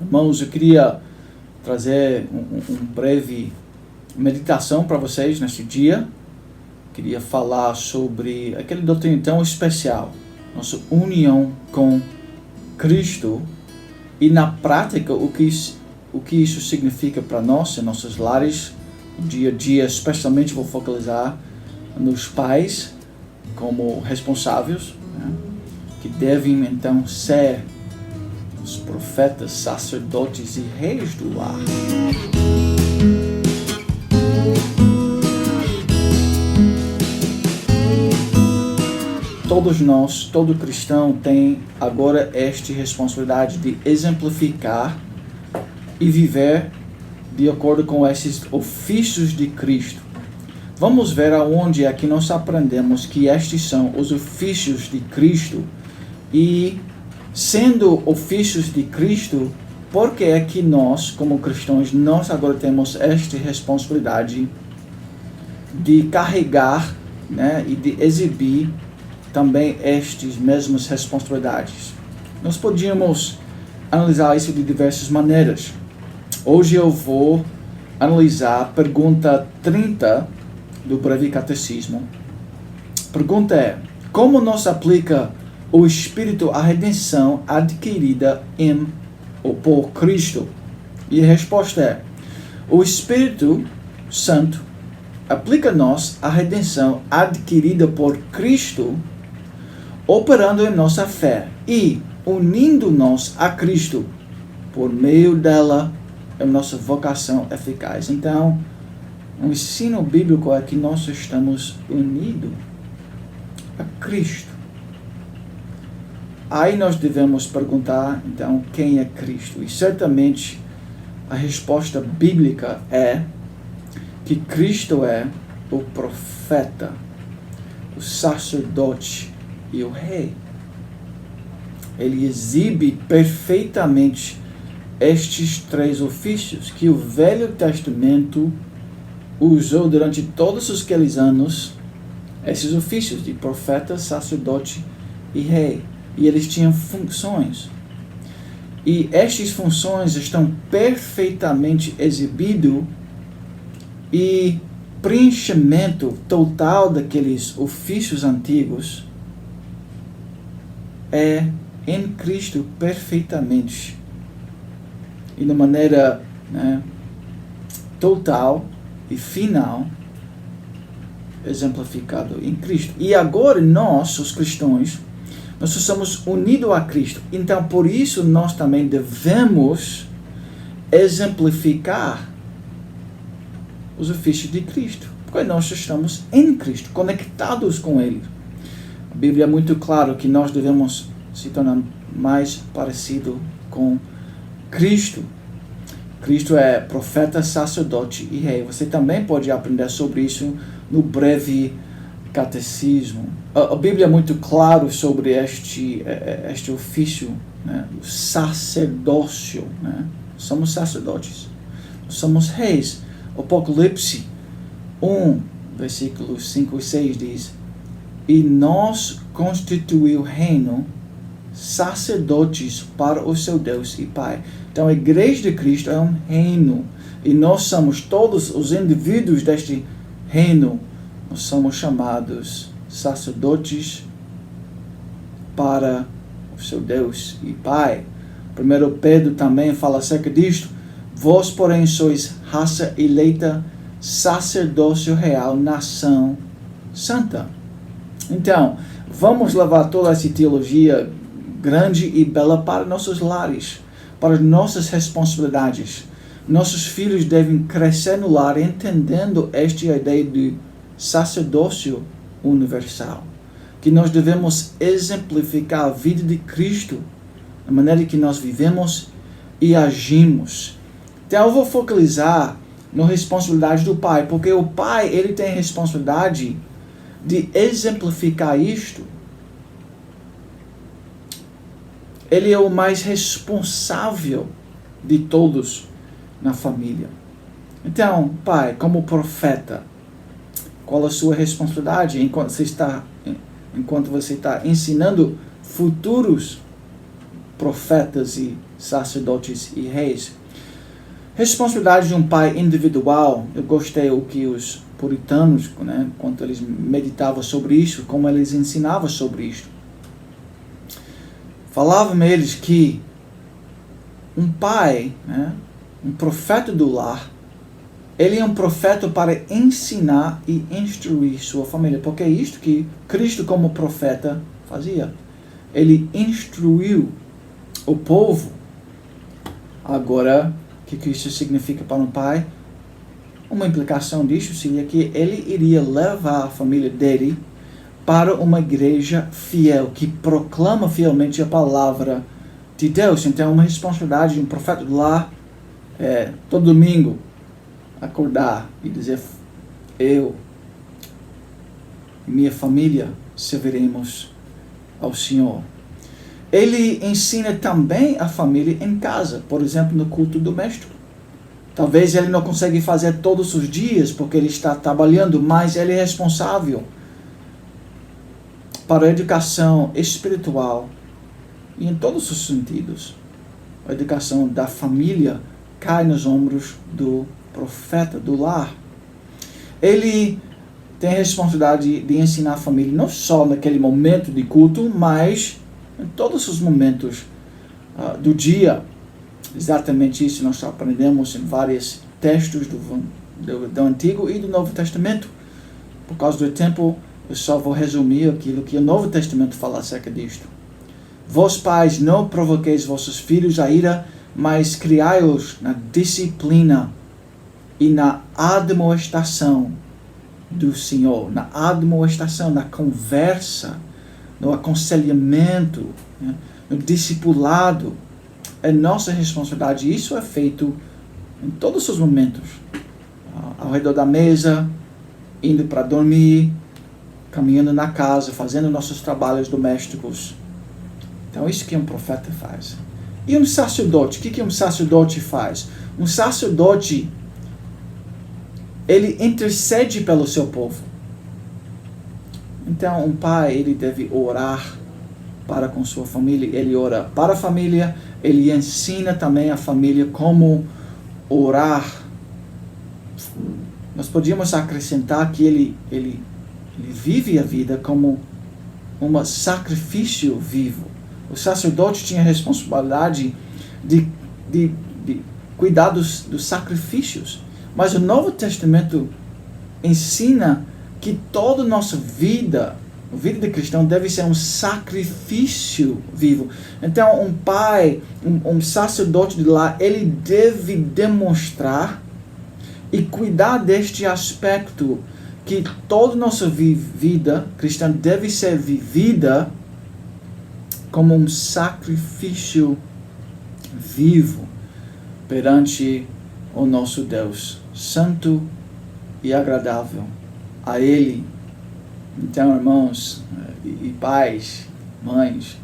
Irmãos, eu queria trazer um breve meditação para vocês neste dia. Queria falar sobre aquele doutrina tão especial, nossa união com Cristo e na prática o que isso significa para nós, em nossos lares, no dia a dia. Especialmente vou focalizar nos pais como responsáveis, né, que devem então ser os profetas, sacerdotes e reis do lar. Todos nós, todo cristão tem agora esta responsabilidade de exemplificar e viver de acordo com esses ofícios de Cristo. Vamos ver aonde é que nós aprendemos que estes são os ofícios de Cristo e, sendo ofícios de Cristo, por que é que nós, como cristãos, nós agora temos esta responsabilidade de carregar, né, e de exibir também estas mesmas responsabilidades? Nós podíamos analisar isso de diversas maneiras. Hoje eu vou analisar a pergunta 30 do Breve Catecismo. A pergunta é: como nos aplica o Espírito à redenção adquirida em ou por Cristo? E a resposta é: o Espírito Santo aplica-nos a redenção adquirida por Cristo, operando em nossa fé e unindo-nos a Cristo. Por meio dela, é nossa vocação eficaz. Então, o ensino bíblico é que nós estamos unidos a Cristo. Aí nós devemos perguntar, então, quem é Cristo? E certamente a resposta bíblica é que Cristo é o profeta, o sacerdote e o rei. Ele exibe perfeitamente estes três ofícios que o Velho Testamento usou durante todos aqueles anos, esses ofícios de profeta, sacerdote e rei. E eles tinham funções. E estas funções estão perfeitamente exibidas e preenchimento total daqueles ofícios antigos é em Cristo perfeitamente. E de maneira, né, total e final, exemplificado em Cristo. E agora nós, os cristãos, nós somos unidos a Cristo. Então, por isso, nós também devemos exemplificar os ofícios de Cristo. Porque nós estamos em Cristo, conectados com Ele. A Bíblia é muito clara que nós devemos se tornar mais parecido com Cristo. Cristo é profeta, sacerdote e rei. Você também pode aprender sobre isso no Breve Catecismo. A Bíblia é muito clara sobre este ofício, né, o sacerdócio. Né? Somos sacerdotes, somos reis. Apocalipse 1, versículos 5 e 6 diz: e nós constituiu reino, sacerdotes para o seu Deus e Pai. Então a Igreja de Cristo é um reino. E nós somos todos os indivíduos deste reino. Nós somos chamados sacerdotes para o seu Deus e Pai. 1 Pedro também fala acerca disto. Vós, porém, sois raça eleita, sacerdócio real, nação santa. Então, vamos levar toda essa teologia grande e bela para nossos lares, para nossas responsabilidades. Nossos filhos devem crescer no lar entendendo esta ideia de sacerdócio universal, que nós devemos exemplificar a vida de Cristo, a maneira que nós vivemos e agimos. Então eu vou focalizar na responsabilidade do pai, porque o pai, ele tem a responsabilidade de exemplificar isto. Ele é o mais responsável de todos na família. Então, pai, como profeta, qual a sua responsabilidade enquanto você está ensinando futuros profetas e sacerdotes e reis. Responsabilidade de um pai individual. Eu gostei o que os puritanos, né, quando eles meditavam sobre isso, como eles ensinavam sobre isso. Falavam eles que um pai, né, um profeta do lar, ele é um profeta para ensinar e instruir sua família. Porque é isto que Cristo como profeta fazia. Ele instruiu o povo. Agora, o que isso significa para um pai? Uma implicação disso seria que ele iria levar a família dele para uma igreja fiel, que proclama fielmente a palavra de Deus. Então, uma responsabilidade de um profeta do lar todo domingo, acordar e dizer: eu e minha família serviremos ao Senhor. Ele ensina também a família em casa, por exemplo, no culto doméstico. Talvez ele não consiga fazer todos os dias, porque ele está trabalhando, mas ele é responsável para a educação espiritual e em todos os sentidos. A educação da família cai nos ombros do profeta do lar. Ele tem a responsabilidade de ensinar a família não só naquele momento de culto, mas em todos os momentos do dia. Exatamente isso nós aprendemos em vários textos do Antigo e do Novo Testamento. Por causa do tempo, eu só vou resumir aquilo que o Novo Testamento fala acerca disto. Vós, pais, não provoqueis vossos filhos a ira, mas criai-os na disciplina e na admoestação do Senhor. Na admoestação, na conversa, no aconselhamento, né, no discipulado. É nossa responsabilidade. Isso é feito em todos os momentos. Ao redor da mesa, indo para dormir, caminhando na casa, fazendo nossos trabalhos domésticos. Então, isso que um profeta faz. E um sacerdote? O que um sacerdote faz? Um sacerdote, ele intercede pelo seu povo. Então, um pai, ele deve orar para com sua família. Ele ora para a família, ele ensina também a família como orar. Nós podíamos acrescentar que ele vive a vida como um sacrifício vivo. O sacerdote tinha a responsabilidade de cuidar dos sacrifícios. Mas o Novo Testamento ensina que toda a nossa vida, a vida de cristão, deve ser um sacrifício vivo. Então, um pai, um sacerdote de lá, ele deve demonstrar e cuidar deste aspecto, que toda a nossa vida cristã deve ser vivida como um sacrifício vivo perante o nosso Deus, santo e agradável a Ele. Então, irmãos e pais, mães,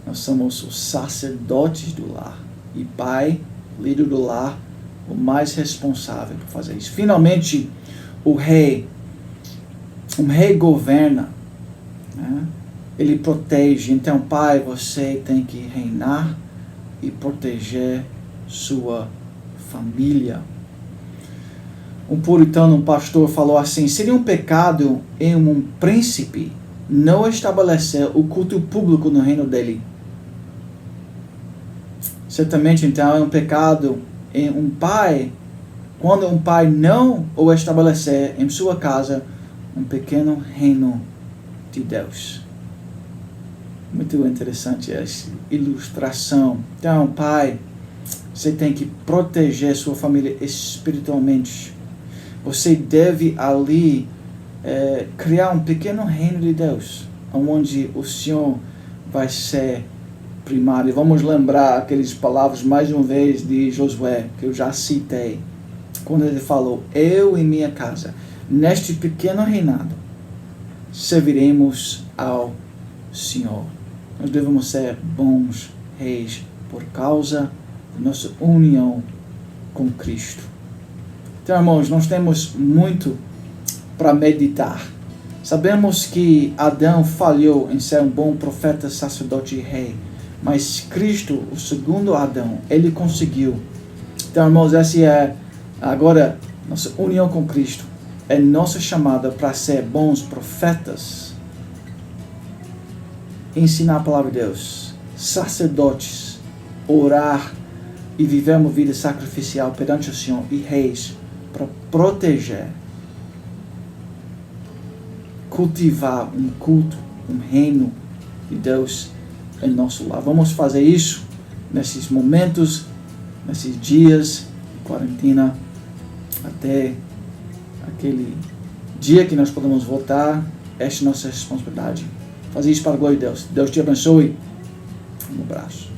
nós somos os sacerdotes do lar. E pai, líder do lar, o mais responsável por fazer isso. Finalmente, um rei governa, né? Ele protege. Então, pai, você tem que reinar e proteger sua família. Um puritano, um pastor, falou assim: seria um pecado em um príncipe não estabelecer o culto público no reino dele. Certamente, então, é um pecado em um pai, quando um pai não o estabelecer em sua casa um pequeno reino de Deus. Muito interessante essa ilustração. Então, pai, você tem que proteger sua família espiritualmente. Você deve ali criar um pequeno reino de Deus, onde o Senhor vai ser primário. Vamos lembrar aquelas palavras mais uma vez de Josué, que eu já citei, quando ele falou: eu e minha casa, neste pequeno reinado, serviremos ao Senhor. Nós devemos ser bons reis por causa da nossa união com Cristo. Então, irmãos, nós temos muito para meditar. Sabemos que Adão falhou em ser um bom profeta, sacerdote e rei. Mas Cristo, o segundo Adão, ele conseguiu. Então, irmãos, essa é agora nossa união com Cristo. É nossa chamada para ser bons profetas, ensinar a palavra de Deus, sacerdotes, orar e viver uma vida sacrificial perante o Senhor e reis para proteger, cultivar um culto, um reino de Deus em nosso lar. Vamos fazer isso nesses momentos, nesses dias de quarentena, até aquele dia que nós podemos voltar. Esta é a nossa responsabilidade. Fazer isso para a glória de Deus. Deus te abençoe. Um abraço.